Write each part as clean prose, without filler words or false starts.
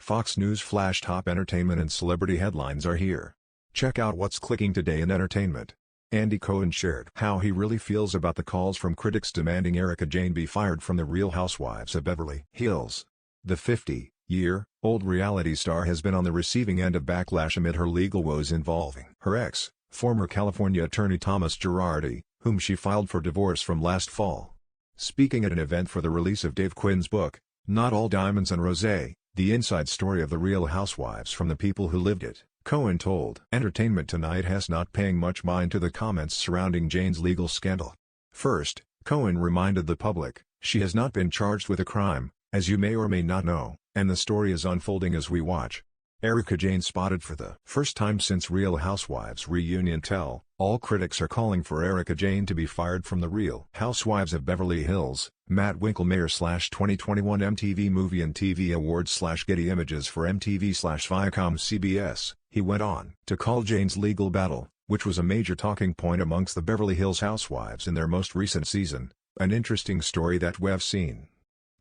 Fox News Flash top entertainment and celebrity headlines are here. Check out what's clicking today in entertainment. Andy Cohen shared how he really feels about the calls from critics demanding Erika Jayne be fired from The Real Housewives of Beverly Hills. The 50-year-old reality star has been on the receiving end of backlash amid her legal woes involving her ex, former California attorney Thomas Girardi, whom she filed for divorce from last fall. Speaking at an event for the release of Dave Quinn's book, Not All Diamonds and Rosé, the inside story of The Real Housewives from the people who lived it, Cohen told Entertainment Tonight has not paying much mind to the comments surrounding Jayne's legal scandal. First, Cohen reminded the public, she has not been charged with a crime, as you may or may not know, and the story is unfolding as we watch. Erika Jayne spotted for the first time since Real Housewives reunion tell, all critics are calling for Erika Jayne to be fired from The Real Housewives of Beverly Hills. Matt Winklemeyer/2021 MTV Movie and TV Awards/Getty Images for MTV/Viacom CBS, he went on to call Jayne's legal battle, which was a major talking point amongst the Beverly Hills housewives in their most recent season, an interesting story that we've seen.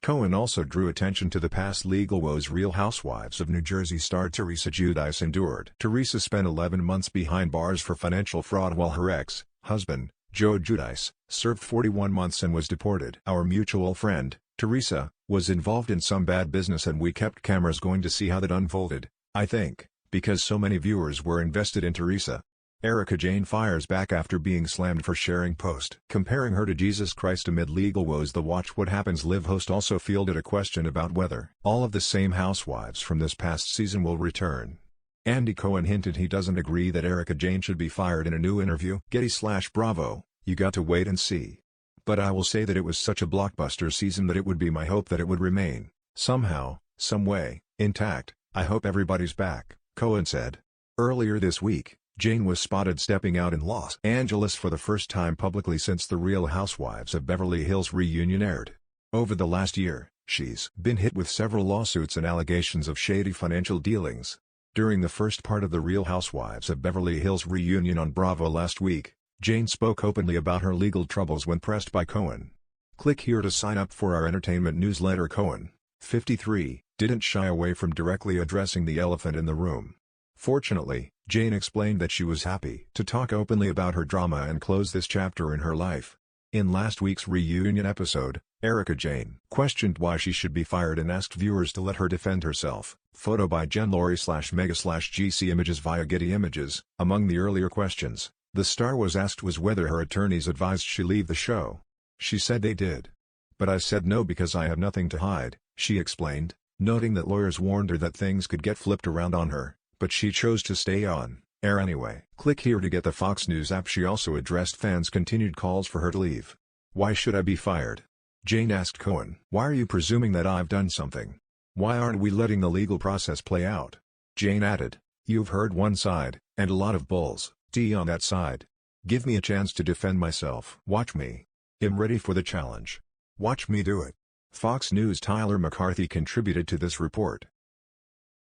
Cohen also drew attention to the past legal woes Real Housewives of New Jersey star Teresa Giudice endured. Teresa spent 11 months behind bars for financial fraud while her ex-husband, Joe Giudice, served 41 months and was deported. Our mutual friend, Teresa, was involved in some bad business and we kept cameras going to see how that unfolded, I think, because so many viewers were invested in Teresa. Erika Jayne fires back after being slammed for sharing post comparing her to Jesus Christ amid legal woes. The Watch What Happens Live host also fielded a question about whether all of the same housewives from this past season will return. Andy Cohen hinted he doesn't agree that Erika Jayne should be fired in a new interview. Getty/Bravo, you got to wait and see. But I will say that it was such a blockbuster season that it would be my hope that it would remain, somehow, some way, intact. I hope everybody's back, Cohen said. Earlier this week, Jayne was spotted stepping out in Los Angeles for the first time publicly since The Real Housewives of Beverly Hills reunion aired. Over the last year, she's been hit with several lawsuits and allegations of shady financial dealings. During the first part of The Real Housewives of Beverly Hills reunion on Bravo last week, Jayne spoke openly about her legal troubles when pressed by Cohen. Click here to sign up for our entertainment newsletter. Cohen, 53, didn't shy away from directly addressing the elephant in the room. Fortunately, Jayne explained that she was happy to talk openly about her drama and close this chapter in her life. In last week's reunion episode, Erika Jayne questioned why she should be fired and asked viewers to let her defend herself. Photo by Jen Laurie/Mega/GC Images via Getty Images. Among the earlier questions, the star was asked was whether her attorneys advised she leave the show. She said they did. But I said no because I have nothing to hide, she explained, noting that lawyers warned her that things could get flipped around on her. But she chose to stay on air anyway. Click here to get the Fox News app. She also addressed fans' continued calls for her to leave. Why should I be fired? Jayne asked Cohen. Why are you presuming that I've done something? Why aren't we letting the legal process play out? Jayne added, you've heard one side, and a lot of bulls, on that side. Give me a chance to defend myself. Watch me. I'm ready for the challenge. Watch me do it. Fox News' Tyler McCarthy contributed to this report.